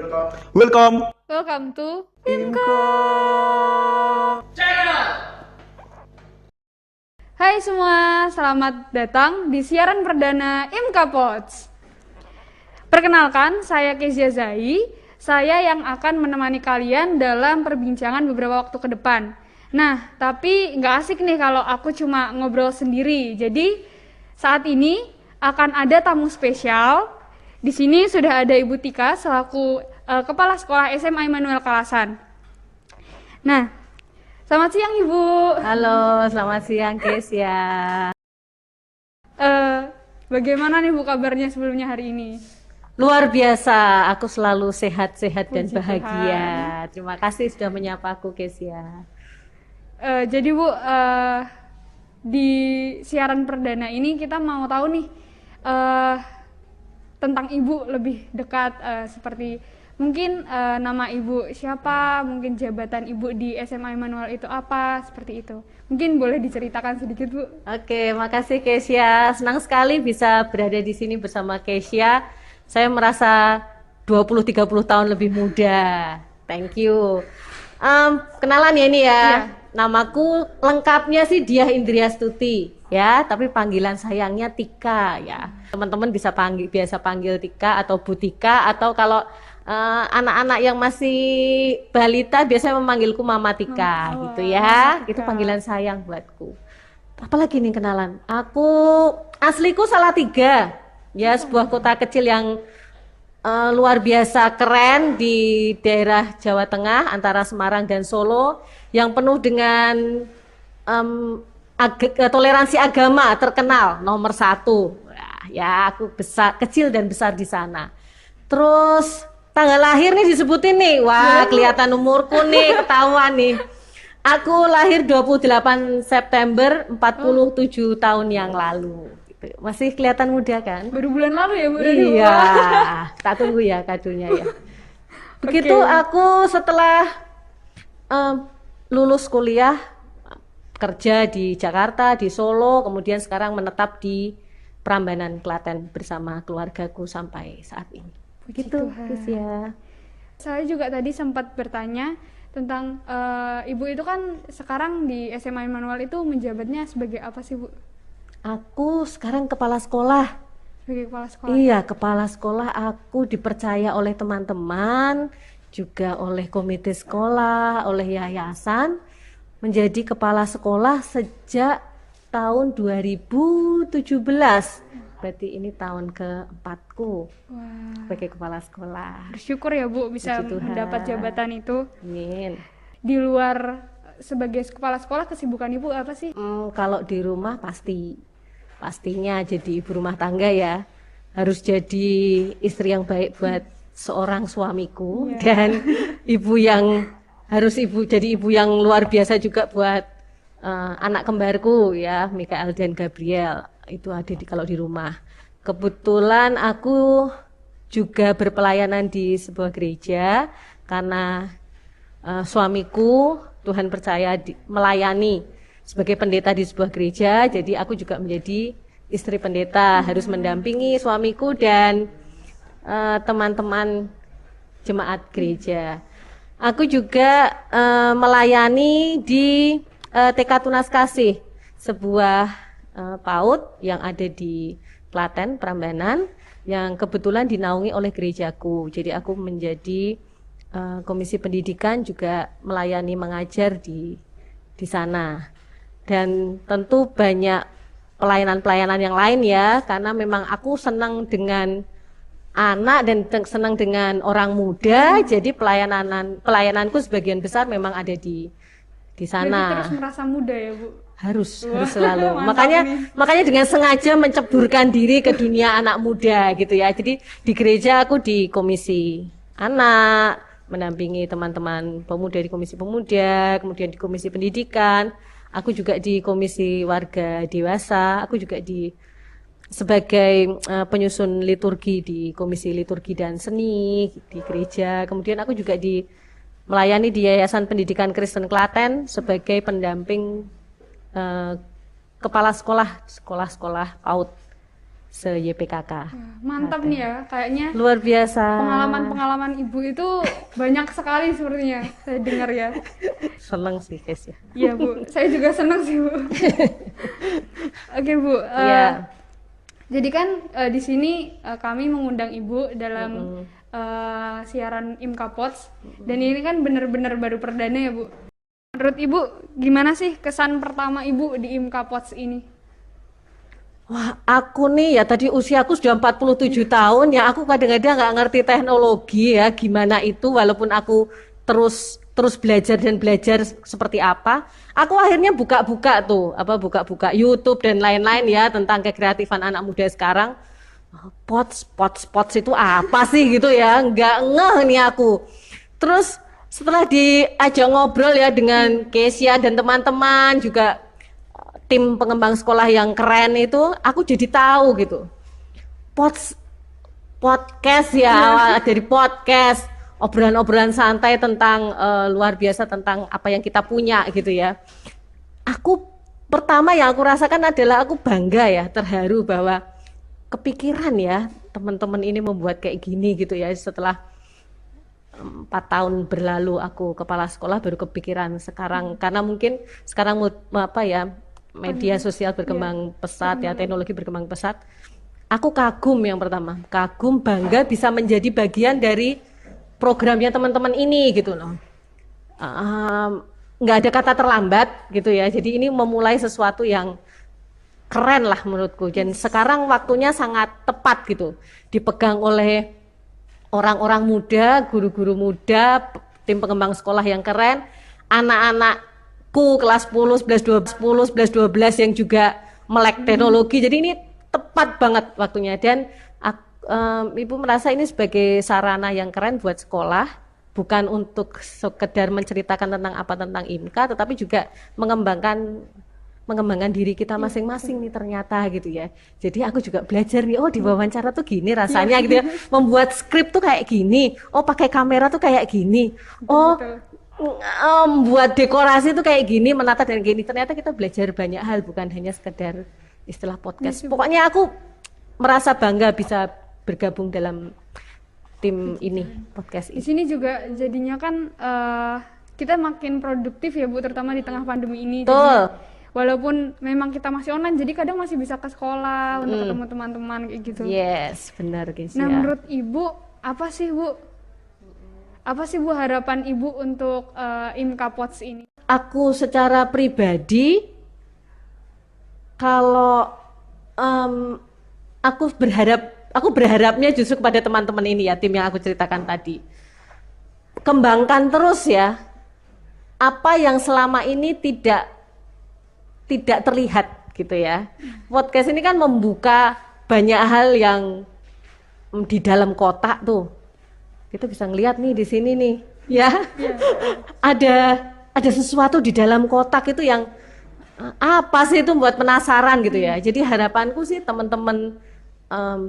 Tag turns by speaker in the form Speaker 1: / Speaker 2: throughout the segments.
Speaker 1: Welcome.
Speaker 2: Welcome to
Speaker 1: Imko.
Speaker 2: Hai semua, selamat datang di siaran perdana IMKA Pods. Perkenalkan, saya Kezia Zai. Saya yang akan menemani kalian dalam perbincangan beberapa waktu ke depan. Nah, tapi nggak asik nih kalau aku cuma ngobrol sendiri. Jadi, saat ini akan ada tamu spesial. Di sini sudah ada Ibu Tika selaku Kepala Sekolah SMA Immanuel Kalasan. Nah, selamat siang Ibu.
Speaker 3: Halo, selamat siang Kezia.
Speaker 2: Bagaimana nih Bu kabarnya sebelumnya hari ini?
Speaker 3: Luar biasa, aku selalu sehat-sehat dan
Speaker 2: Puji
Speaker 3: bahagia. Terima kasih sudah menyapa aku Kezia.
Speaker 2: Jadi Bu, di siaran perdana ini kita mau tahu nih tentang Ibu lebih dekat, seperti mungkin nama Ibu siapa, mungkin jabatan Ibu di SMA Immanuel itu apa, seperti itu. Mungkin boleh diceritakan sedikit Bu?
Speaker 3: Oke, makasih Kezia. Senang sekali bisa berada di sini bersama Kezia. Saya merasa 20-30 tahun lebih muda. Thank you. Kenalan ya ini ya.
Speaker 2: Iya.
Speaker 3: Namaku lengkapnya sih Diah Indriastuti ya, tapi panggilan sayangnya Tika ya. Teman-teman biasa panggil Tika atau Bu Tika, atau kalau anak-anak yang masih balita biasanya memanggilku Mama Tika gitu ya.
Speaker 2: Mama Tika.
Speaker 3: Itu panggilan sayang buatku. Apalagi nih kenalan. Aku asliku Salatiga. Ya, sebuah kota kecil yang luar biasa keren di daerah Jawa Tengah antara Semarang dan Solo, yang penuh dengan toleransi agama terkenal nomor 1. Wah, ya aku kecil dan besar di sana. Terus tanggal lahir nih disebutin nih. Wah, kelihatan umurku nih, ketahuan nih. Aku lahir 28 September 47 tahun yang lalu. Masih kelihatan muda kan?
Speaker 2: Baru bulan lalu ya Bu?
Speaker 3: Iya, tak tunggu ya kadonya ya. Begitu
Speaker 2: Oke.
Speaker 3: aku setelah lulus kuliah, kerja di Jakarta, di Solo, kemudian sekarang menetap di Prambanan, Klaten bersama keluargaku sampai saat ini.
Speaker 2: Puji
Speaker 3: Begitu,
Speaker 2: Tuhan.
Speaker 3: Kezia.
Speaker 2: Saya juga tadi sempat bertanya tentang Ibu itu kan sekarang di SMA Immanuel itu menjabatnya sebagai apa sih Bu?
Speaker 3: Aku sekarang kepala sekolah.
Speaker 2: Sebagai kepala sekolah.
Speaker 3: Iya, kepala sekolah. Aku dipercaya oleh teman-teman, juga oleh komite sekolah, oleh yayasan, menjadi kepala sekolah sejak tahun 2017. Berarti ini tahun keempatku
Speaker 2: Wah,
Speaker 3: sebagai kepala sekolah.
Speaker 2: bersyukur ya Bu bisa
Speaker 3: Puji Tuhan.
Speaker 2: mendapat jabatan itu.
Speaker 3: Amin.
Speaker 2: Di luar sebagai kepala sekolah, kesibukan Ibu apa sih?
Speaker 3: Kalau di rumah pastinya jadi ibu rumah tangga ya. Harus jadi istri yang baik buat seorang suamiku,
Speaker 2: Iya.
Speaker 3: dan jadi ibu yang luar biasa juga buat anak kembarku ya, Mikael dan Gabriel. Itu ada kalau di rumah. Kebetulan aku juga berpelayanan di sebuah gereja karena suamiku Tuhan percaya melayani sebagai pendeta di sebuah gereja, jadi aku juga menjadi istri pendeta, harus mendampingi suamiku dan teman-teman jemaat gereja. Aku juga melayani di TK Tunas Kasih, sebuah PAUD yang ada di Klaten, Prambanan, yang kebetulan dinaungi oleh gerejaku. Jadi aku menjadi komisi pendidikan, juga melayani mengajar di sana. Dan tentu banyak pelayanan-pelayanan yang lain ya, karena memang aku senang dengan anak dan senang dengan orang muda, jadi pelayananku sebagian besar memang ada di
Speaker 2: Berarti
Speaker 3: sana.
Speaker 2: terus merasa muda ya Bu?
Speaker 3: Harus
Speaker 2: Wah,
Speaker 3: selalu.
Speaker 2: mantap
Speaker 3: Makanya dengan sengaja menceburkan diri ke dunia anak muda gitu ya. Jadi di gereja aku di komisi anak, mendampingi teman-teman pemuda di komisi pemuda, kemudian di komisi pendidikan. Aku juga di komisi warga dewasa, aku juga sebagai penyusun liturgi di komisi liturgi dan seni di gereja. Kemudian aku juga melayani di Yayasan Pendidikan Kristen Klaten sebagai pendamping kepala sekolah PAUD se-YPKK.
Speaker 2: Mantap nih ya, kayaknya
Speaker 3: Luar biasa.
Speaker 2: pengalaman-pengalaman ibu itu banyak sekali sepertinya saya dengar ya.
Speaker 3: Seneng sih guys ya.
Speaker 2: Iya Bu, saya juga senang sih Bu. Oke Bu,
Speaker 3: Iya.
Speaker 2: jadi kan di sini kami mengundang Ibu dalam siaran IMKA Pots, dan ini kan benar-benar baru perdana ya Bu. Menurut Ibu gimana sih kesan pertama Ibu di IMKA Pots ini?
Speaker 3: Wah, aku nih ya tadi usiaku sudah 47 tahun ya, aku kadang-kadang nggak ngerti teknologi ya, gimana itu walaupun aku terus terus belajar dan belajar seperti apa. Aku akhirnya buka-buka tuh, buka-buka YouTube dan lain-lain ya tentang kekreatifan anak muda sekarang. Pots itu apa sih gitu ya, nggak ngeh nih aku. Terus setelah diajak ngobrol ya dengan Kesia dan teman-teman juga tim pengembang sekolah yang keren itu, aku jadi tahu gitu. Podcast ya, dari podcast, obrolan-obrolan santai tentang luar biasa tentang apa yang kita punya gitu ya. Aku pertama yang aku rasakan adalah aku bangga ya, terharu bahwa kepikiran ya teman-teman ini membuat kayak gini gitu ya. Setelah 4 tahun berlalu aku kepala sekolah baru kepikiran sekarang, karena mungkin sekarang media sosial berkembang pesat ya, teknologi berkembang pesat. Aku kagum, yang pertama kagum, bangga bisa menjadi bagian dari programnya teman-teman ini gitu loh. Nggak ada kata terlambat gitu ya, jadi ini memulai sesuatu yang keren lah menurutku, dan sekarang waktunya sangat tepat gitu, dipegang oleh orang-orang muda, guru-guru muda, tim pengembang sekolah yang keren, anak-anakku kelas 10, 11, 12 yang juga melek teknologi. Jadi ini tepat banget waktunya, dan Ibu merasa ini sebagai sarana yang keren buat sekolah, bukan untuk sekedar menceritakan tentang IMKA, tetapi juga mengembangkan diri kita masing-masing nih ternyata gitu ya. Jadi aku juga belajar nih, oh di wawancara tuh gini rasanya gitu ya, membuat skrip tuh kayak gini, oh pakai kamera tuh kayak gini, oh buat dekorasi tuh kayak gini, menata dan gini. Ternyata kita belajar banyak hal, bukan hanya sekedar istilah podcast. Pokoknya aku merasa bangga bisa bergabung dalam tim ini, podcast
Speaker 2: Di
Speaker 3: ini.
Speaker 2: sini juga jadinya kan kita makin produktif ya Bu, terutama di tengah pandemi ini.
Speaker 3: Betul.
Speaker 2: Walaupun memang kita masih online, jadi kadang masih bisa ke sekolah untuk ketemu teman-teman kayak gitu.
Speaker 3: Yes, benar guys
Speaker 2: Nah,
Speaker 3: ya.
Speaker 2: menurut Ibu apa sih Bu? Apa sih Bu harapan Ibu untuk IMKA Pots ini?
Speaker 3: Aku secara pribadi, kalau aku berharapnya justru kepada teman-teman ini ya, tim yang aku ceritakan tadi, kembangkan terus ya apa yang selama ini tidak terlihat gitu ya. Podcast ini kan membuka banyak hal yang di dalam kotak tuh. Kita bisa ngelihat nih di sini nih, ya. Ada sesuatu di dalam kotak itu yang apa sih itu, buat penasaran gitu ya. Jadi harapanku sih teman-teman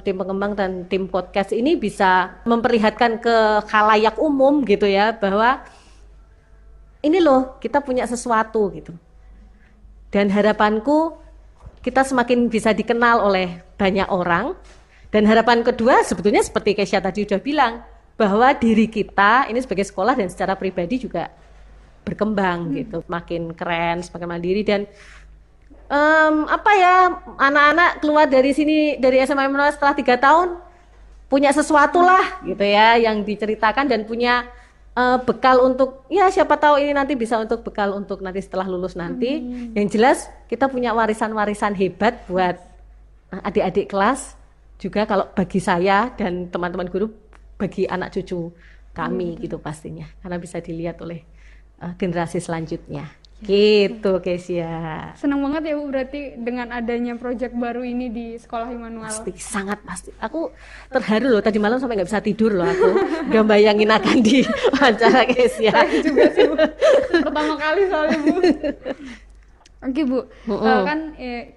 Speaker 3: tim pengembang dan tim podcast ini bisa memperlihatkan ke khalayak umum gitu ya, bahwa ini loh kita punya sesuatu gitu. Dan harapanku kita semakin bisa dikenal oleh banyak orang. Dan harapan kedua sebetulnya seperti Kesia tadi udah bilang, bahwa diri kita ini sebagai sekolah dan secara pribadi juga berkembang gitu, makin keren, semakin mandiri. Dan anak-anak keluar dari sini, dari SMA Immanuel setelah 3 tahun punya sesuatu lah gitu ya yang diceritakan, dan punya bekal untuk, ya siapa tahu ini nanti bisa untuk bekal untuk nanti setelah lulus nanti. Yang jelas kita punya warisan-warisan hebat buat adik-adik kelas juga, kalau bagi saya dan teman-teman guru, bagi anak cucu kami gitu pastinya, karena bisa dilihat oleh generasi selanjutnya. Gitu Kesia.
Speaker 2: Senang banget ya Bu, berarti dengan adanya proyek baru ini di Sekolah Immanuel.
Speaker 3: Sangat pasti. Aku terharu loh, tadi malam sampai nggak bisa tidur loh aku. Udah bayangin akan di wawancara Kesia.
Speaker 2: Saya juga sih Bu, pertama kali soalnya Bu. Oke Bu,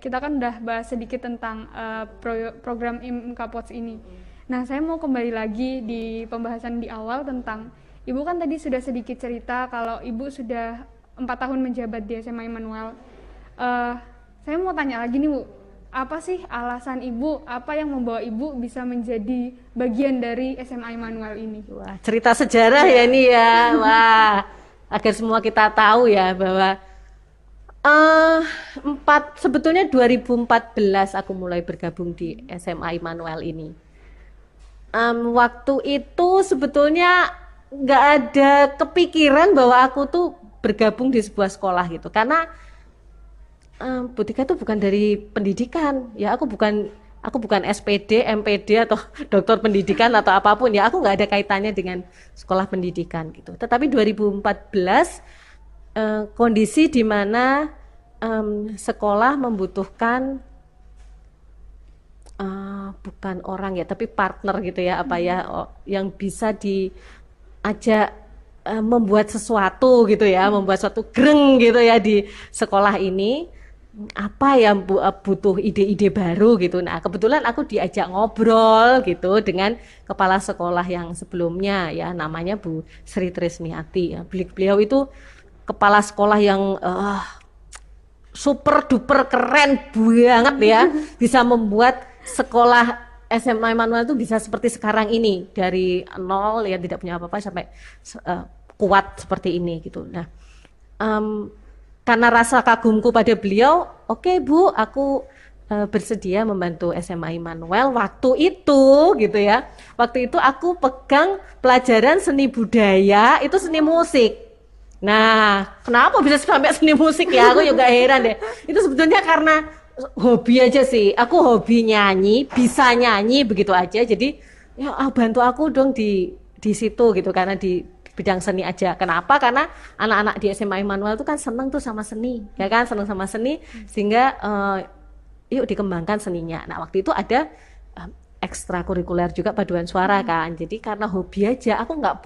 Speaker 2: kita kan udah bahas sedikit tentang program IMKA Pots ini. Nah, saya mau kembali lagi di pembahasan di awal tentang, Ibu kan tadi sudah sedikit cerita kalau Ibu sudah 4 tahun menjabat di SMA Immanuel. Saya mau tanya lagi nih Bu, apa sih alasan Ibu, apa yang membawa Ibu bisa menjadi bagian dari SMA Immanuel ini?
Speaker 3: Wah, cerita sejarah ya ini ya. Wah, agar semua kita tahu ya bahwa sebetulnya 2014 aku mulai bergabung di SMA Immanuel ini. Waktu itu sebetulnya nggak ada kepikiran bahwa aku tuh bergabung di sebuah sekolah gitu, karena Bu Tika tuh bukan dari pendidikan ya, aku bukan SPD, MPD atau doktor pendidikan atau apapun ya, aku nggak ada kaitannya dengan sekolah pendidikan gitu. Tetapi 2014 kondisi di mana sekolah membutuhkan bukan orang ya, tapi partner gitu ya, apa ya, yang bisa diajak membuat sesuatu gitu ya, membuat suatu greng gitu ya di sekolah ini. Apa yang butuh ide-ide baru gitu. Nah, kebetulan aku diajak ngobrol gitu dengan kepala sekolah yang sebelumnya ya, namanya Bu Sri Trismiati ya. Beliau itu kepala sekolah yang super duper keren banget ya, bisa membuat sekolah SMA Immanuel itu bisa seperti sekarang ini, dari nol ya, tidak punya apa-apa sampai kuat seperti ini gitu. Nah, karena rasa kagumku pada beliau, oke Bu, aku bersedia membantu SMA Immanuel waktu itu gitu ya. Waktu itu aku pegang pelajaran seni budaya, itu seni musik. Nah, kenapa bisa sampai seni musik ya? Aku juga heran deh. Itu sebetulnya karena hobi aja sih. Aku hobi nyanyi, bisa nyanyi begitu aja. Jadi ya bantu aku dong di situ gitu, karena di bidang seni aja. Kenapa? Karena anak-anak di SMA Immanuel itu kan seneng tuh sama seni, ya kan, seneng sama seni, sehingga yuk dikembangkan seninya. Nah, waktu itu ada ekstrakurikuler juga paduan suara kan. Jadi karena hobi aja, aku nggak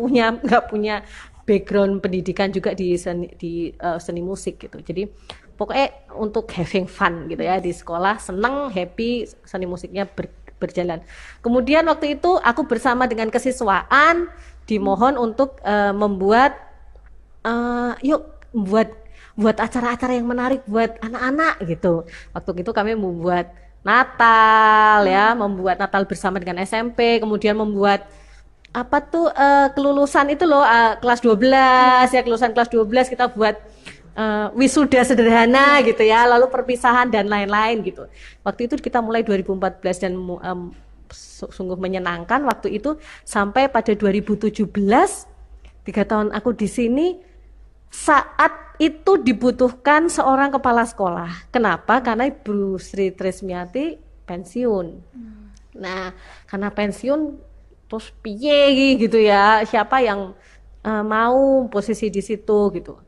Speaker 3: punya background pendidikan juga di seni musik gitu. Jadi pokoknya untuk having fun gitu ya, di sekolah seneng, happy, seni musiknya berjalan. Kemudian waktu itu aku bersama dengan kesiswaan dimohon untuk membuat buat acara-acara yang menarik buat anak-anak gitu. Waktu itu kami membuat Natal ya, membuat Natal bersama dengan SMP, kemudian membuat apa tuh kelulusan itu loh, kelas 12 ya, kelulusan kelas 12 kita buat wisuda sederhana gitu ya, lalu perpisahan dan lain-lain gitu. Waktu itu kita mulai 2014 dan sungguh menyenangkan waktu itu sampai pada 2017, 3 tahun aku di sini. Saat itu dibutuhkan seorang kepala sekolah. Kenapa? Karena Ibu Sri Trismiati pensiun. Nah, karena pensiun terus piye gitu ya, siapa yang mau posisi di situ gitu.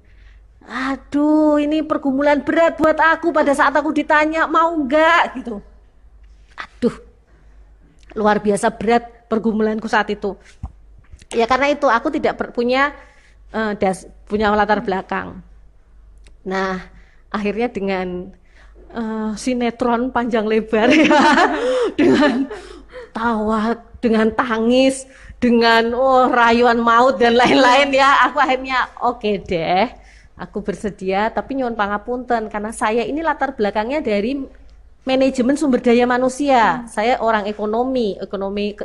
Speaker 3: Aduh, ini pergumulan berat buat aku pada saat aku ditanya mau enggak gitu. Aduh, luar biasa berat pergumulanku saat itu. Ya karena itu aku tidak punya latar belakang. Nah, akhirnya dengan sinetron panjang lebar ya, dengan tawa, dengan tangis, dengan rayuan maut dan lain-lain ya, aku akhirnya oke deh, aku bersedia, tapi nyuwun pangapunten karena saya ini latar belakangnya dari manajemen sumber daya manusia. Saya orang ekonomi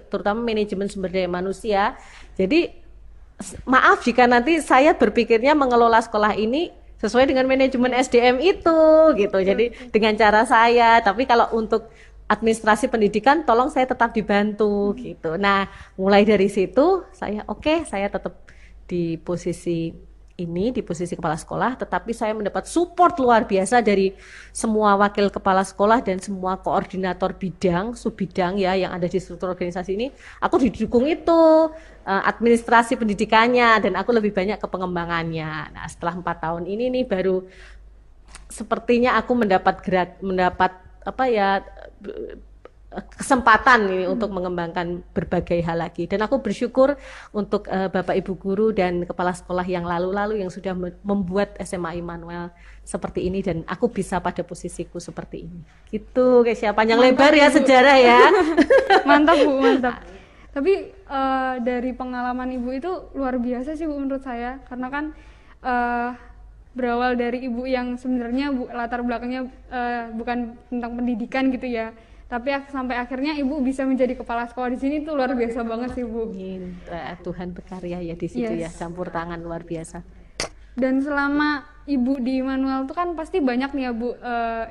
Speaker 3: terutama manajemen sumber daya manusia. Jadi maaf jika nanti saya berpikirnya mengelola sekolah ini sesuai dengan manajemen SDM itu gitu. Jadi dengan cara saya, tapi kalau untuk administrasi pendidikan tolong saya tetap dibantu gitu. Nah, mulai dari situ saya saya tetap di posisi ini, di posisi kepala sekolah, tetapi saya mendapat support luar biasa dari semua wakil kepala sekolah dan semua koordinator bidang, subbidang ya yang ada di struktur organisasi ini. Aku didukung itu administrasi pendidikannya dan aku lebih banyak ke pengembangannya. Nah, setelah 4 tahun ini nih baru sepertinya aku mendapat kesempatan ini untuk mengembangkan berbagai hal lagi, dan aku bersyukur untuk Bapak Ibu guru dan kepala sekolah yang lalu-lalu yang sudah membuat SMA Immanuel seperti ini dan aku bisa pada posisiku seperti ini. Gitu guys ya, panjang lebar ya sejarah ya.
Speaker 2: Mantap Bu, mantap. Tapi dari pengalaman Ibu itu luar biasa sih Bu menurut saya, karena kan berawal dari ibu yang sebenarnya latar belakangnya bukan tentang pendidikan gitu ya, tapi sampai akhirnya ibu bisa menjadi kepala sekolah di sini tuh luar biasa banget sih Bu.
Speaker 3: Tuhan berkarya ya di situ ya,
Speaker 2: Yes.
Speaker 3: campur tangan luar biasa.
Speaker 2: Dan selama ibu di Immanuel tuh kan pasti banyak nih ya Bu,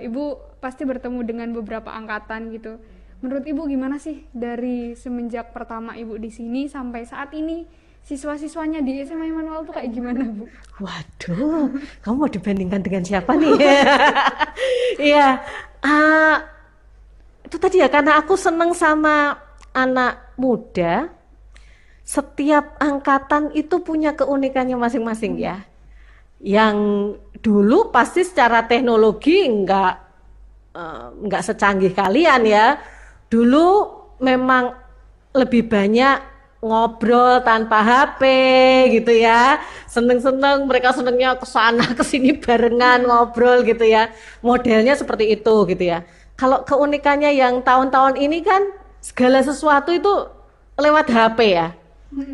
Speaker 2: ibu pasti bertemu dengan beberapa angkatan gitu. Menurut ibu gimana sih dari semenjak pertama ibu di sini sampai saat ini, siswa-siswanya di SMA Immanuel tuh kayak gimana Bu?
Speaker 3: Waduh, kamu mau dibandingkan dengan siapa nih? Iya, ah, itu tadi ya, karena aku seneng sama anak muda. Setiap angkatan itu punya keunikannya masing-masing ya. Yang dulu pasti secara teknologi nggak secanggih kalian ya. Dulu memang lebih banyak ngobrol tanpa HP gitu ya. Seneng-seneng, mereka senengnya ke sana ke sini barengan ngobrol gitu ya. Modelnya seperti itu gitu ya. Kalau keunikannya yang tahun-tahun ini kan segala sesuatu itu lewat HP ya.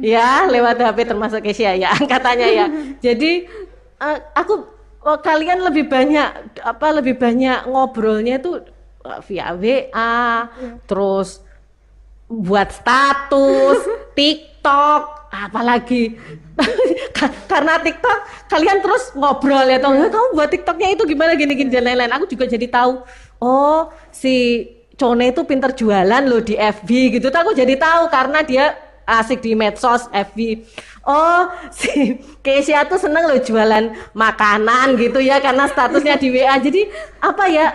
Speaker 3: Ya, lewat HP termasuk Kesia ya angkatannya ya. Jadi kalian lebih banyak ngobrolnya itu via WA, terus buat status, TikTok, apalagi karena TikTok kalian terus ngobrol ya, kamu buat TikToknya itu gimana gini-gini dan lain-lain. Aku juga jadi tahu, oh si Cone itu pinter jualan loh di FB gitu. Tuh aku jadi tahu karena dia asik di medsos FB. Oh si Kesia tuh seneng loh jualan makanan gitu ya karena statusnya di WA. Jadi apa ya?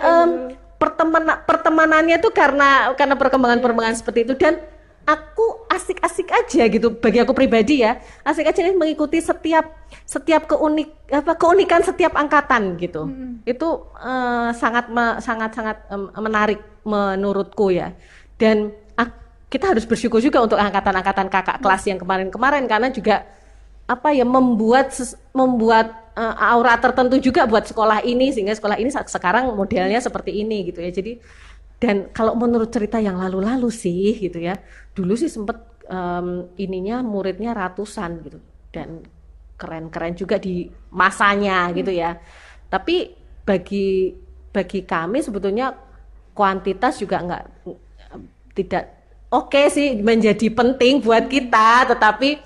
Speaker 3: Pertemanannya itu karena perkembangan seperti itu, dan aku asik-asik aja gitu, bagi aku pribadi ya asik aja nih mengikuti setiap keunikan setiap angkatan gitu. Itu sangat menarik menurutku ya, dan kita harus bersyukur juga untuk angkatan-angkatan kakak kelas yang kemarin-kemarin, karena juga membuat aura tertentu juga buat sekolah ini, sehingga sekolah ini sekarang modelnya seperti ini gitu ya. Jadi, dan kalau menurut cerita yang lalu-lalu sih gitu ya, dulu sih sempet ininya muridnya ratusan gitu, dan keren-keren juga di masanya gitu ya. Tapi bagi kami sebetulnya kuantitas juga tidak oke sih menjadi penting buat kita, tetapi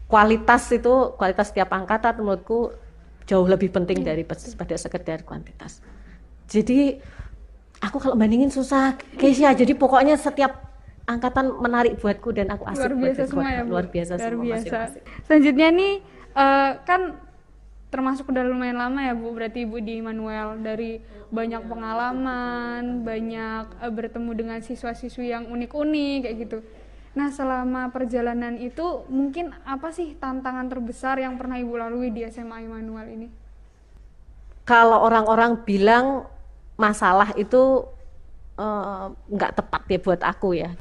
Speaker 3: kualitas setiap angkatan menurutku jauh lebih penting daripada sekedar kuantitas. Jadi aku kalau bandingin susah Kesia, jadi pokoknya setiap angkatan menarik buatku dan aku asik.
Speaker 2: Luar biasa semua ya Bu.
Speaker 3: Luar biasa semua masing-masing.
Speaker 2: Selanjutnya nih kan termasuk udah lumayan lama ya Bu, berarti Ibu di Immanuel, dari banyak pengalaman, banyak bertemu dengan siswa-siswi yang unik-unik kayak gitu. Nah selama perjalanan itu mungkin apa sih tantangan terbesar yang pernah Ibu lalui di SMA Immanuel ini?
Speaker 3: Kalau orang-orang bilang masalah itu nggak tepat ya buat aku ya.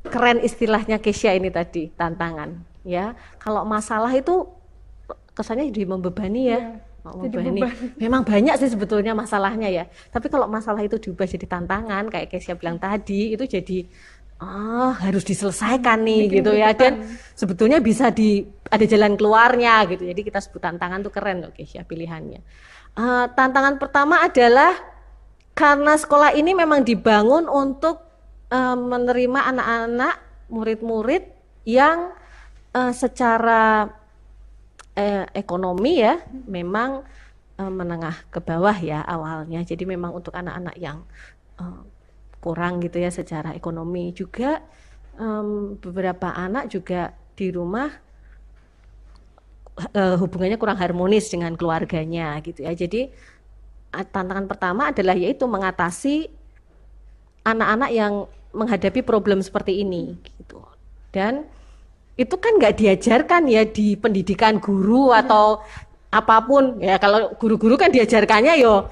Speaker 3: Keren istilahnya Kesia ini tadi, tantangan ya. Kalau masalah itu kesannya jadi membebani ya. Membebani. Memang banyak sih sebetulnya masalahnya ya. Tapi kalau masalah itu diubah jadi tantangan kayak Kesia bilang tadi, itu jadi harus diselesaikan nih gitu ya, dan sebetulnya ada jalan keluarnya gitu. Jadi kita sebut tantangan tuh keren loh Kesia pilihannya. Tantangan pertama adalah karena sekolah ini memang dibangun untuk menerima anak-anak, murid-murid yang secara ekonomi ya memang menengah ke bawah ya awalnya. Jadi memang untuk anak-anak yang kurang gitu ya secara ekonomi. Juga beberapa anak juga di rumah hubungannya kurang harmonis dengan keluarganya gitu ya. Jadi tantangan pertama adalah yaitu mengatasi anak-anak yang menghadapi problem seperti ini gitu. Dan itu kan nggak diajarkan ya di pendidikan guru atau apapun ya. Kalau guru-guru kan diajarkannya yo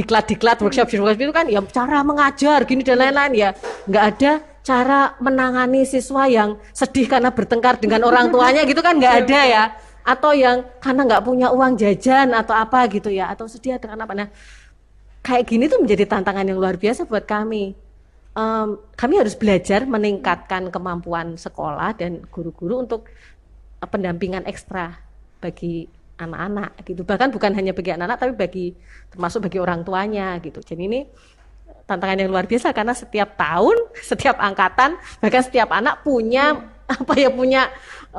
Speaker 3: diklat workshop itu kan ya cara mengajar gini dan lain-lain ya. Nggak ada cara menangani siswa yang sedih karena bertengkar dengan orang tuanya gitu kan, nggak ada ya. Atau yang karena nggak punya uang jajan atau apa gitu ya, atau sedih karena apa. Nah kayak gini tuh menjadi tantangan yang luar biasa buat kami. Kami harus belajar meningkatkan kemampuan sekolah dan guru-guru untuk pendampingan ekstra bagi anak-anak gitu. Bahkan bukan hanya bagi anak-anak tapi termasuk bagi orang tuanya gitu. Jadi ini tantangan yang luar biasa karena setiap tahun, setiap angkatan, bahkan setiap anak punya punya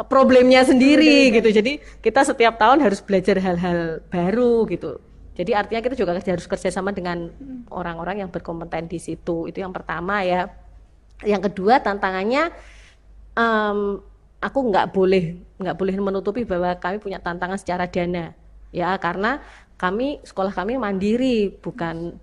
Speaker 3: problemnya sendiri gitu. Jadi kita setiap tahun harus belajar hal-hal baru gitu. Jadi artinya kita juga harus kerjasama dengan orang-orang yang berkompeten di situ. Itu yang pertama ya. Yang kedua tantangannya, aku nggak boleh menutupi bahwa kami punya tantangan secara dana ya, karena sekolah kami mandiri, bukan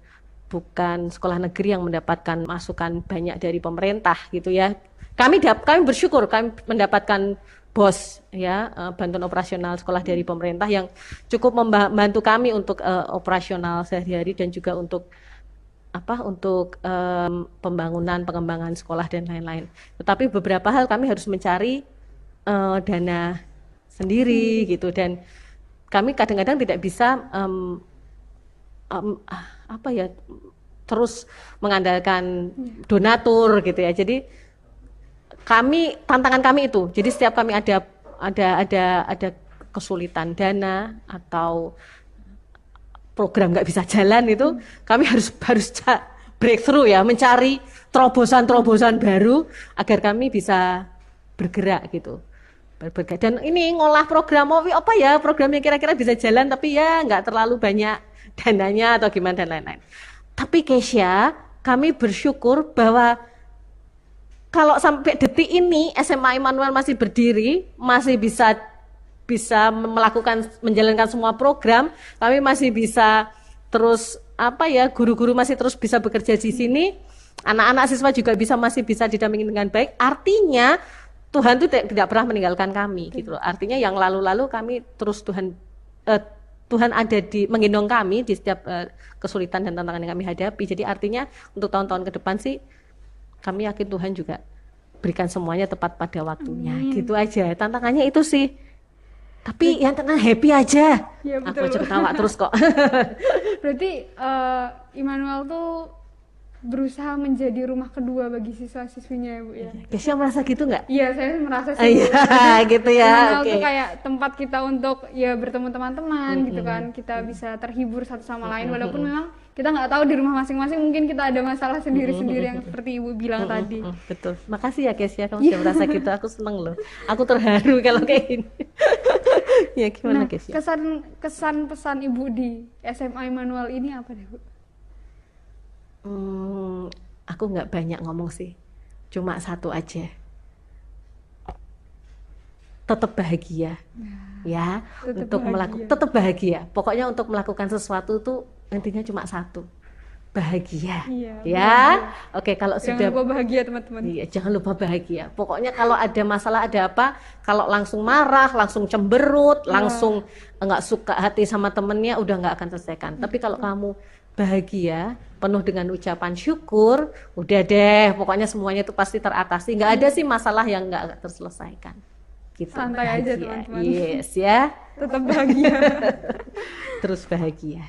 Speaker 3: sekolah negeri yang mendapatkan masukan banyak dari pemerintah gitu ya. Kami bersyukur kami mendapatkan BOS ya, bantuan operasional sekolah dari pemerintah yang cukup membantu kami untuk operasional sehari-hari dan juga untuk pengembangan sekolah dan lain-lain. Tetapi beberapa hal kami harus mencari dana sendiri gitu, dan kami kadang-kadang tidak bisa terus mengandalkan donatur gitu ya. Jadi tantangan kami itu, jadi setiap kami ada kesulitan dana atau program nggak bisa jalan itu, kami harus breakthrough ya, mencari terobosan baru agar kami bisa bergerak gitu. Dan ini ngolah program program yang kira-kira bisa jalan tapi ya nggak terlalu banyak dananya atau gimana dan lain-lain. Tapi Kesya, kami bersyukur bahwa kalau sampai detik ini SMA Immanuel masih berdiri, masih bisa menjalankan semua program, kami masih bisa terus guru-guru masih terus bisa bekerja di sini, anak-anak siswa juga masih bisa didampingi dengan baik. Artinya Tuhan itu tidak pernah meninggalkan kami gitu loh. Artinya yang lalu-lalu kami terus Tuhan ada menggendong kami di setiap kesulitan dan tantangan yang kami hadapi. Jadi artinya untuk tahun-tahun ke depan sih kami yakin Tuhan juga berikan semuanya tepat pada waktunya. Gitu aja. Tantangannya itu sih. Tapi yang tenang happy aja.
Speaker 2: Ya,
Speaker 3: aku aja ketawa terus kok.
Speaker 2: Berarti Immanuel tuh berusaha menjadi rumah kedua bagi siswa-siswinya ya Bu ya.
Speaker 3: Kesya merasa gitu nggak?
Speaker 2: Iya, saya merasa sih.
Speaker 3: Iya, gitu ya.
Speaker 2: Immanuel tuh kayak tempat kita untuk ya bertemu teman-teman gitu kan. Kita bisa terhibur satu sama lain walaupun memang kita nggak tahu di rumah masing-masing, mungkin kita ada masalah sendiri-sendiri yang seperti Ibu bilang tadi.
Speaker 3: Betul. Makasih ya Kesya, kamu sudah merasa gitu. Aku seneng loh. Aku terharu kalau kayak gini. Ya gimana Kesya?
Speaker 2: Kesan pesan Ibu di SMA Immanuel ini apa deh Bu?
Speaker 3: Aku nggak banyak ngomong sih, cuma satu aja, tetap bahagia ya, tetap bahagia. Pokoknya untuk melakukan sesuatu tuh intinya cuma satu, bahagia ya. Bahagia. Oke, kalau
Speaker 2: jangan
Speaker 3: sudah
Speaker 2: lupa bahagia teman-teman.
Speaker 3: Iya, jangan lupa bahagia. Pokoknya kalau ada masalah, ada apa, kalau langsung marah, langsung cemberut, langsung nggak suka hati sama temennya, udah nggak akan selesaikan. Tapi kalau kamu bahagia, penuh dengan ucapan syukur, udah deh, pokoknya semuanya itu pasti teratasi. Nggak ada sih masalah yang nggak terselesaikan. Gitu.
Speaker 2: Santai aja teman-teman.
Speaker 3: Yes ya.
Speaker 2: Tetap bahagia.
Speaker 3: Terus bahagia.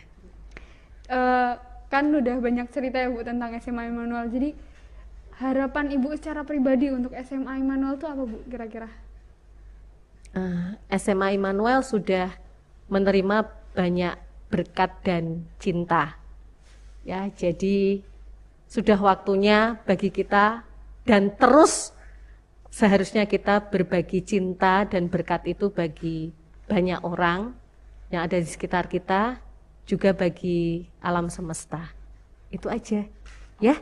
Speaker 2: Kan udah banyak cerita ya Bu tentang SMA Immanuel. Jadi harapan Ibu secara pribadi untuk SMA Immanuel itu apa Bu kira-kira?
Speaker 3: SMA Immanuel sudah menerima banyak berkat dan cinta. Ya, jadi sudah waktunya bagi kita dan terus seharusnya kita berbagi cinta dan berkat itu bagi banyak orang yang ada di sekitar kita, juga bagi alam semesta. Itu aja, ya.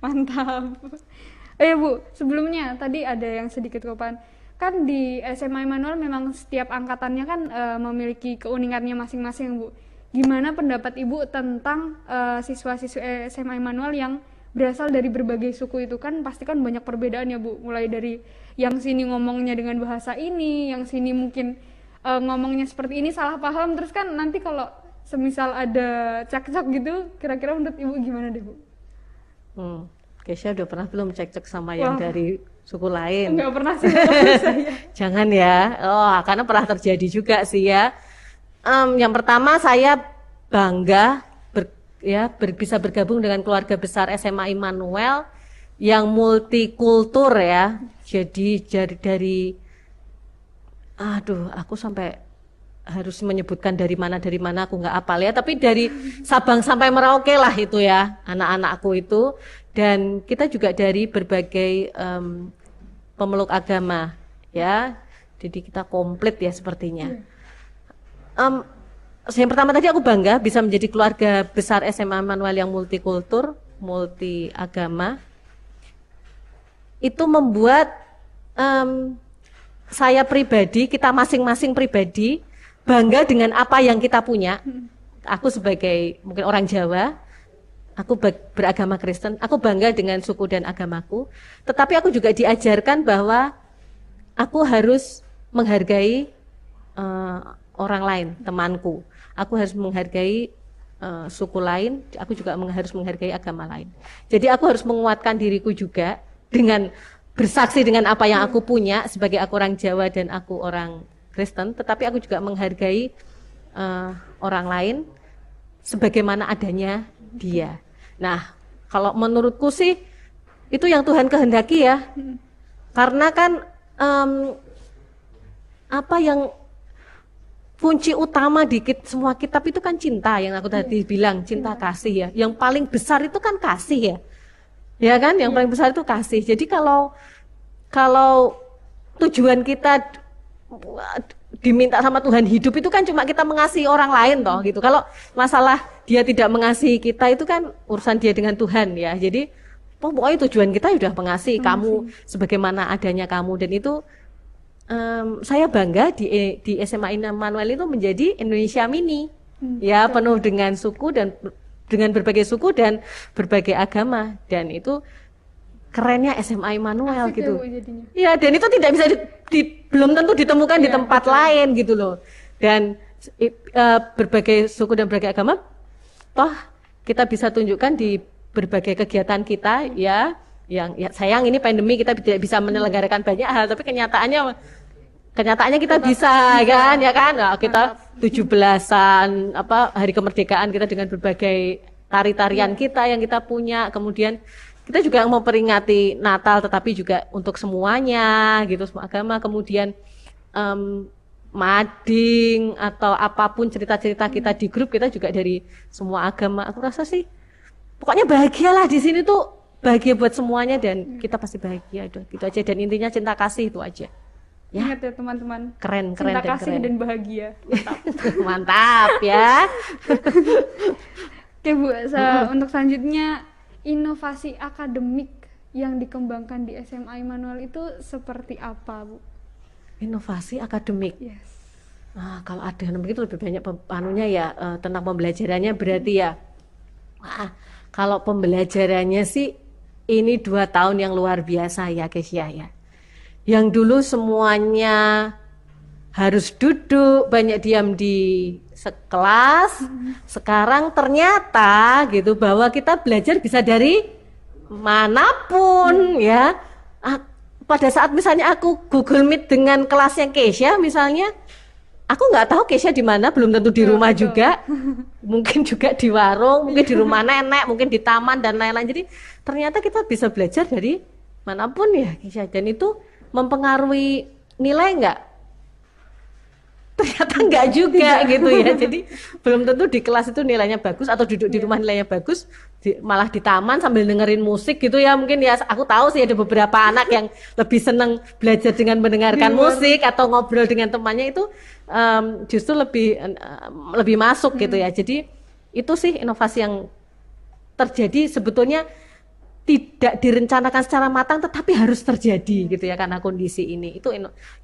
Speaker 2: Mantap. Bu, sebelumnya tadi ada yang sedikit kopan. Kan di SMA Immanuel memang setiap angkatannya kan memiliki keunikannya masing-masing, Bu. Gimana pendapat Ibu tentang siswa-siswa SMA Immanuel yang berasal dari berbagai suku itu? Kan pasti kan banyak perbedaan ya Bu, mulai dari yang sini ngomongnya dengan bahasa ini, yang sini mungkin ngomongnya seperti ini, salah paham, terus kan nanti kalau semisal ada cekcok gitu, kira-kira menurut Ibu gimana deh Bu?
Speaker 3: Kesya udah pernah belum cekcok sama yang dari suku lain?
Speaker 2: Enggak pernah sih.
Speaker 3: Jangan ya, karena pernah terjadi juga sih ya. Yang pertama saya bangga bisa bergabung dengan keluarga besar SMA Immanuel yang multikultur ya. Jadi dari aku sampai harus menyebutkan dari mana aku nggak hafal ya, tapi dari Sabang sampai Merauke lah itu ya anak-anakku itu, dan kita juga dari berbagai pemeluk agama ya, jadi kita komplit ya sepertinya. Yang pertama tadi aku bangga bisa menjadi keluarga besar SMA Manual yang multikultur, multi agama. Itu membuat saya pribadi, kita masing-masing pribadi bangga dengan apa yang kita punya. Aku sebagai mungkin orang Jawa, aku beragama Kristen, aku bangga dengan suku dan agamaku. Tetapi aku juga diajarkan bahwa aku harus menghargai orang lain, temanku. Aku harus menghargai suku lain, aku juga harus menghargai agama lain. Jadi aku harus menguatkan diriku juga dengan bersaksi dengan apa yang aku punya sebagai aku orang Jawa dan aku orang Kristen, tetapi aku juga menghargai orang lain sebagaimana adanya dia. Nah, kalau menurutku sih itu yang Tuhan kehendaki ya, karena kan apa yang kunci utama di semua kitab itu kan cinta, yang aku tadi bilang cinta kasih ya, yang paling besar itu kan kasih ya kan, yang paling besar itu kasih. Jadi kalau tujuan kita diminta sama Tuhan hidup itu kan cuma kita mengasihi orang lain toh gitu. Kalau masalah dia tidak mengasihi kita itu kan urusan dia dengan Tuhan ya. Jadi pokoknya tujuan kita sudah mengasihi kamu sebagaimana adanya kamu, dan itu saya bangga di SMA Immanuel itu menjadi Indonesia Mini ya, penuh dengan suku dan dengan berbagai suku dan berbagai agama, dan itu kerennya SMA Immanuel
Speaker 2: Asik
Speaker 3: gitu.
Speaker 2: Ya,
Speaker 3: Iya, dan itu tidak bisa belum tentu ditemukan di tempat lain gitu loh. Dan berbagai suku dan berbagai agama, toh kita bisa tunjukkan di berbagai kegiatan kita ya. Yang ya, sayang ini pandemi kita tidak bisa menyelenggarakan banyak hal, tapi kenyataannya kita bisa kan ya kan. Nah, kita 17-an hari kemerdekaan kita dengan berbagai tari-tarian kita yang kita punya, kemudian kita juga memperingati Natal, tetapi juga untuk semuanya gitu, semua agama. Kemudian mading atau apapun cerita-cerita kita di grup, kita juga dari semua agama. Aku rasa sih pokoknya bahagialah di sini tuh, bahagia buat semuanya, dan kita pasti bahagia gitu aja. Dan intinya cinta kasih itu aja ya.
Speaker 2: Ingat ya teman-teman,
Speaker 3: Keren
Speaker 2: cinta
Speaker 3: dan
Speaker 2: kasih
Speaker 3: keren.
Speaker 2: dan bahagia.
Speaker 3: Mantap ya.
Speaker 2: Oke Bu, untuk selanjutnya, inovasi akademik yang dikembangkan di SMA Immanuel itu seperti apa Bu?
Speaker 3: Inovasi akademik.
Speaker 2: Yes.
Speaker 3: Nah, kalau akademik itu lebih banyak anunya ya, tentang pembelajarannya berarti ya. Wah, kalau pembelajarannya sih ini 2 tahun yang luar biasa ya Kesia ya. Yang dulu semuanya harus duduk, banyak diam di kelas. Sekarang ternyata gitu bahwa kita belajar bisa dari manapun ya. Pada saat misalnya aku Google Meet dengan kelasnya Kesia misalnya, aku nggak tahu Kesia di mana, belum tentu di rumah juga, mungkin juga di warung, mungkin di rumah nenek, mungkin di taman dan lain-lain. Jadi ternyata kita bisa belajar dari manapun ya Kesia, dan itu mempengaruhi nilai nggak? Ternyata nggak juga gitu ya. Jadi belum tentu di kelas itu nilainya bagus, atau duduk di rumah nilainya bagus, malah di taman sambil dengerin musik gitu ya. Mungkin ya aku tahu sih ada beberapa anak yang lebih seneng belajar dengan mendengarkan musik atau ngobrol dengan temannya, itu justru lebih masuk gitu ya. Jadi itu sih inovasi yang terjadi, sebetulnya tidak direncanakan secara matang tetapi harus terjadi gitu ya, karena kondisi ini. Itu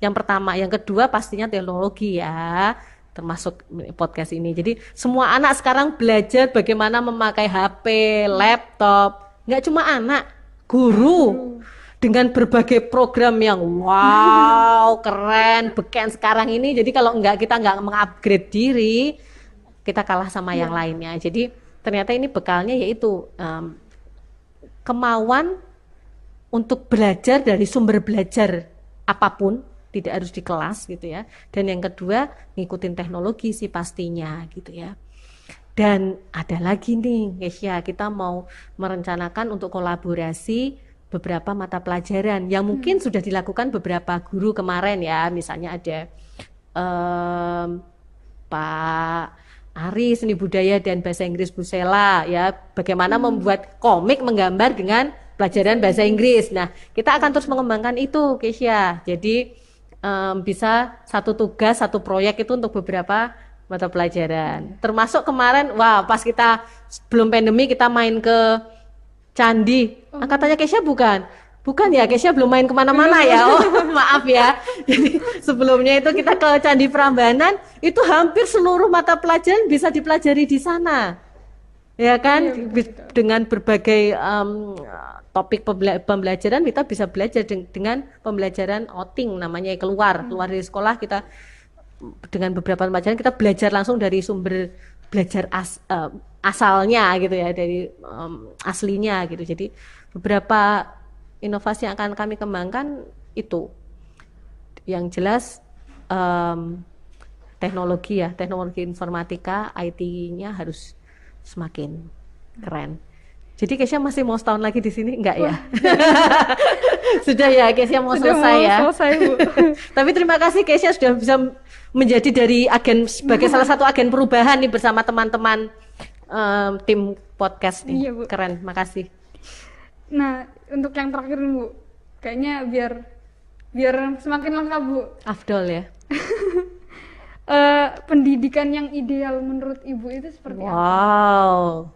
Speaker 3: yang pertama. Yang kedua pastinya teknologi ya, termasuk podcast ini. Jadi semua anak sekarang belajar bagaimana memakai HP, laptop. Nggak cuma anak, guru dengan berbagai program yang wow, keren, beken sekarang ini. Jadi kalau kita nggak mengupgrade diri, kita kalah sama yang lainnya. Jadi ternyata ini bekalnya yaitu kemauan untuk belajar dari sumber belajar apapun, tidak harus di kelas gitu ya. Dan yang kedua, ngikutin teknologi sih pastinya gitu ya. Dan ada lagi nih Kesia, kita mau merencanakan untuk kolaborasi beberapa mata pelajaran yang mungkin sudah dilakukan beberapa guru kemarin ya. Misalnya ada Pak Ari Seni Budaya dan Bahasa Inggris Bu Sela ya, bagaimana membuat komik menggambar dengan pelajaran bahasa Inggris. Nah, kita akan terus mengembangkan itu, Kesia. Jadi bisa satu tugas, satu proyek itu untuk beberapa mata pelajaran. Termasuk kemarin, wah pas kita sebelum pandemi kita main ke Candi. Katanya Kesia bukan? Bukan ya, Kesia belum main kemana-mana ya. Oh, maaf ya. Jadi sebelumnya itu kita ke Candi Prambanan, itu hampir seluruh mata pelajaran bisa dipelajari di sana. Ya kan?
Speaker 2: Iya, betul.
Speaker 3: Dengan berbagai topik pembelajaran kita bisa belajar dengan pembelajaran outing namanya, keluar dari sekolah. Kita dengan beberapa pelajaran kita belajar langsung dari sumber belajar asalnya gitu ya, dari aslinya gitu. Jadi beberapa inovasi yang akan kami kembangkan itu. Yang jelas teknologi informatika, IT-nya harus semakin keren. Jadi Kesia masih mau setahun lagi di sini enggak ya? Sudah ya, Kesia mau selesai ya.
Speaker 2: Selesai, Bu.
Speaker 3: Tapi terima kasih Kesia sudah bisa menjadi dari agen sebagai salah satu agen perubahan nih bersama teman-teman tim podcast nih.
Speaker 2: Iya, Bu.
Speaker 3: Keren, makasih.
Speaker 2: Nah, untuk yang terakhir nih, Bu, kayaknya biar semakin lengkap, Bu.
Speaker 3: Afdol ya.
Speaker 2: Pendidikan yang ideal menurut Ibu itu seperti apa?
Speaker 3: Wow,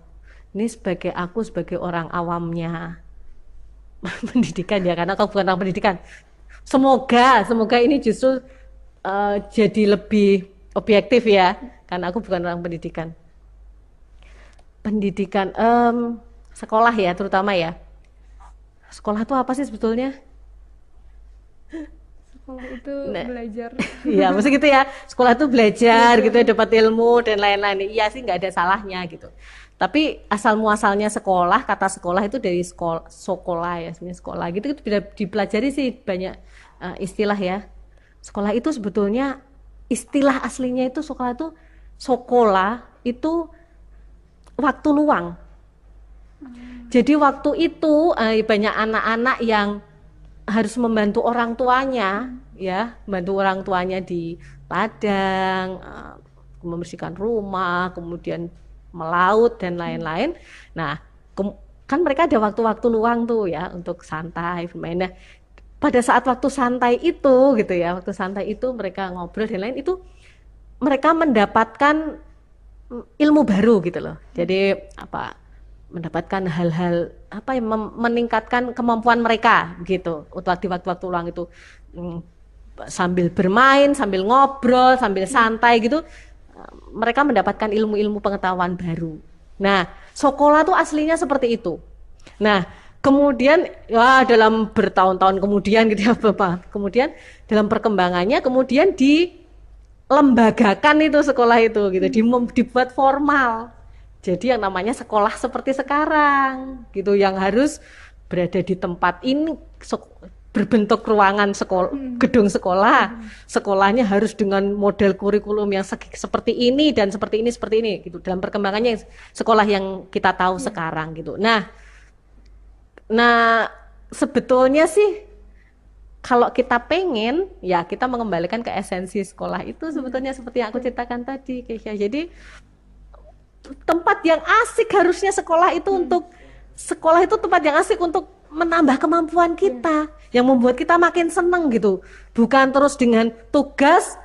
Speaker 3: ini aku sebagai orang awamnya pendidikan ya, karena aku bukan orang pendidikan. Semoga ini justru jadi lebih objektif ya, karena aku bukan orang pendidikan. Pendidikan sekolah ya, terutama ya. Sekolah itu apa sih sebetulnya?
Speaker 2: Sekolah itu belajar.
Speaker 3: Iya, maksudnya gitu ya. Sekolah itu belajar gitu ya, dapat ilmu dan lain-lain. Iya sih, nggak ada salahnya gitu. Tapi asal muasalnya sekolah, kata sekolah itu dari sekolah ya, sebenarnya sekolah gitu itu bisa dipelajari sih banyak istilah ya. Sekolah itu sebetulnya istilah aslinya itu sekolah itu waktu luang. Jadi waktu itu banyak anak-anak yang harus membantu orang tuanya, ya, membantu orang tuanya di ladang, membersihkan rumah, kemudian melaut dan lain-lain. Nah, kan mereka ada waktu-waktu luang tuh ya untuk santai, bermain. Nah, pada saat waktu santai itu gitu ya, waktu santai itu mereka ngobrol dan lain itu mereka mendapatkan ilmu baru gitu loh. Jadi mendapatkan hal-hal yang meningkatkan kemampuan mereka gitu di waktu-waktu luang itu, sambil bermain, sambil ngobrol, sambil santai gitu, mereka mendapatkan ilmu-ilmu pengetahuan baru. Nah, sekolah tuh aslinya seperti itu. Nah, kemudian ya dalam bertahun-tahun kemudian gitu ya Bapak, kemudian dalam perkembangannya kemudian dilembagakan itu sekolah itu gitu, dibuat formal. Jadi yang namanya sekolah seperti sekarang gitu, yang harus berada di tempat ini berbentuk ruangan gedung sekolah, sekolahnya harus dengan model kurikulum yang seperti ini dan seperti ini gitu, dalam perkembangannya sekolah yang kita tahu sekarang gitu. Nah sebetulnya sih kalau kita pengen ya kita mengembalikan ke esensi sekolah itu sebetulnya seperti yang aku ceritakan tadi, Keisha. Jadi tempat yang asik harusnya sekolah itu sekolah itu tempat yang asik untuk menambah kemampuan kita, yang membuat kita makin seneng gitu, bukan terus dengan tugas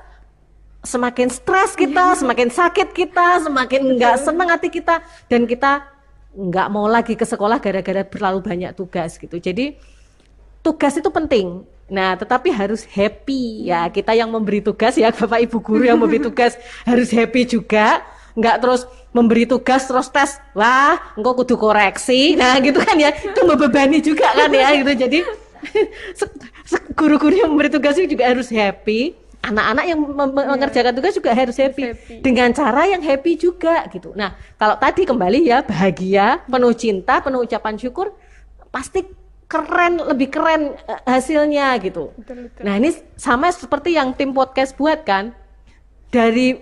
Speaker 3: semakin stres kita, semakin sakit kita, semakin nggak seneng hati kita, dan kita nggak mau lagi ke sekolah gara-gara terlalu banyak tugas gitu. Jadi tugas itu penting. Nah, tetapi harus happy ya, kita yang memberi tugas ya, Bapak Ibu guru yang memberi tugas harus happy juga. Nggak terus memberi tugas terus tes, wah engkau kudu koreksi, nah gitu kan ya, itu membebani juga kan ya gitu. Jadi guru-guru yang memberi tugas itu juga harus happy, anak-anak yang mengerjakan tugas juga harus happy dengan cara yang happy juga gitu. Nah kalau tadi kembali ya, bahagia, penuh cinta, penuh ucapan syukur, pasti lebih keren hasilnya gitu. Betul. Nah ini sama seperti yang tim podcast buat kan, dari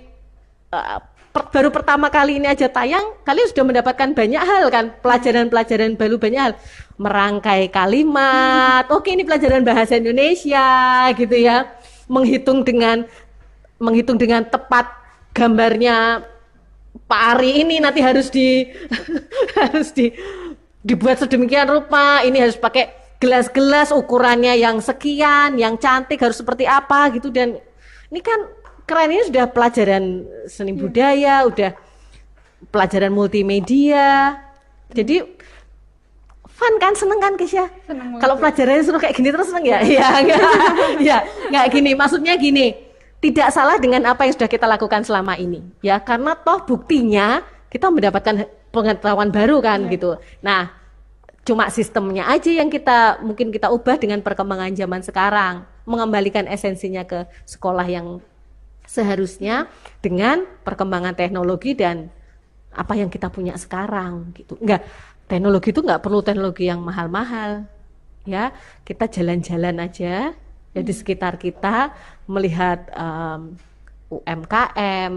Speaker 3: baru pertama kali ini aja tayang, kalian sudah mendapatkan banyak hal kan, pelajaran-pelajaran baru, banyak hal, merangkai kalimat, oke ini pelajaran bahasa Indonesia gitu ya, menghitung dengan tepat gambarnya Pak Ari ini nanti harus harus dibuat sedemikian rupa, ini harus pakai gelas-gelas ukurannya yang sekian, yang cantik harus seperti apa gitu. Dan ini kan keren, ini sudah pelajaran seni budaya, udah pelajaran multimedia, jadi fun kan, seneng kan Kesya?
Speaker 2: Seneng banget.
Speaker 3: Kalau pelajarannya suruh kayak gini terus seneng ya? Iya, enggak gini, maksudnya gini, tidak salah dengan apa yang sudah kita lakukan selama ini, ya, karena toh buktinya kita mendapatkan pengetahuan baru kan gitu. Nah, cuma sistemnya aja yang mungkin kita ubah dengan perkembangan zaman sekarang, mengembalikan esensinya ke sekolah yang seharusnya dengan perkembangan teknologi dan apa yang kita punya sekarang gitu. Teknologi itu enggak perlu teknologi yang mahal-mahal, ya. Kita jalan-jalan aja ya di sekitar kita, melihat UMKM,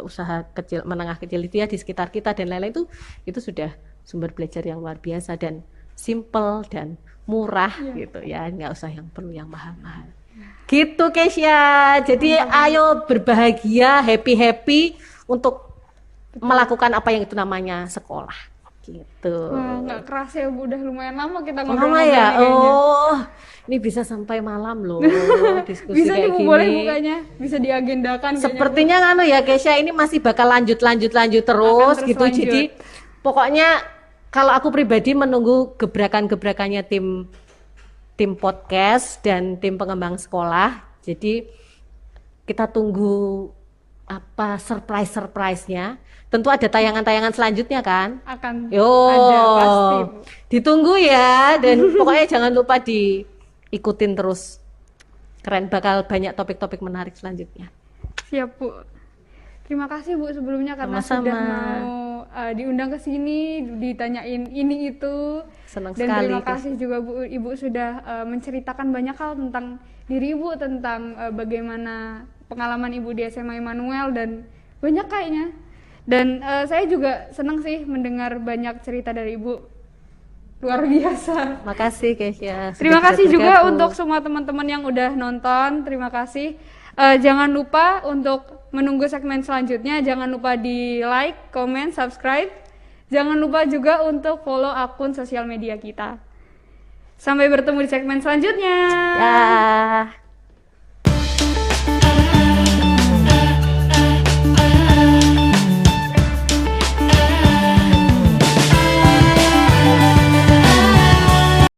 Speaker 3: usaha kecil menengah kecil itu ya di sekitar kita dan lain-lain, itu sudah sumber belajar yang luar biasa dan simple dan murah gitu ya, nggak usah yang perlu yang mahal-mahal. Gitu Kesya. Jadi ayo berbahagia, happy untuk melakukan apa yang itu namanya sekolah. Gitu.
Speaker 2: Wah, nggak kerasa ya Bu, udah lumayan lama kita
Speaker 3: Lama
Speaker 2: ngobrol-ngobrol
Speaker 3: ya?
Speaker 2: nih kayaknya.
Speaker 3: Oh, ini bisa sampai malam loh diskusi
Speaker 2: Bisa nih
Speaker 3: kayak
Speaker 2: Bu,
Speaker 3: gini.
Speaker 2: boleh bukanya, bisa diagendakan kayaknya, Bu.
Speaker 3: Sepertinya ya Kesya, ini masih bakal lanjut terus
Speaker 2: terus
Speaker 3: gitu.
Speaker 2: lanjut.
Speaker 3: Jadi pokoknya kalau aku pribadi menunggu gebrakan-gebrakannya tim podcast dan tim pengembang sekolah. Jadi kita tunggu apa surprise-nya. Tentu ada tayangan-tayangan selanjutnya kan?
Speaker 2: Akan
Speaker 3: Yo,
Speaker 2: ada pasti Bu.
Speaker 3: ditunggu ya, dan pokoknya jangan lupa diikutin terus. Keren, bakal banyak topik-topik menarik selanjutnya.
Speaker 2: Siap Bu. Terima kasih Bu sebelumnya karena
Speaker 3: Sama-sama.
Speaker 2: sudah mau diundang ke sini, ditanyain ini itu.
Speaker 3: Senang
Speaker 2: Dan
Speaker 3: sekali.
Speaker 2: terima kasih juga Bu, Ibu sudah menceritakan banyak hal tentang diri Ibu, tentang bagaimana pengalaman Ibu di SMA Immanuel dan banyak kayaknya. Dan saya juga senang sih mendengar banyak cerita dari Ibu. Luar biasa.
Speaker 3: Makasih Kesya.
Speaker 2: Terima
Speaker 3: sudah
Speaker 2: kasih
Speaker 3: bisa
Speaker 2: juga
Speaker 3: bergabung.
Speaker 2: untuk semua teman-teman yang udah nonton. Terima kasih. Jangan lupa untuk menunggu segmen selanjutnya. Jangan lupa di like, comment, subscribe. Jangan lupa juga untuk follow akun sosial media kita. Sampai bertemu di segmen selanjutnya.
Speaker 3: Ya.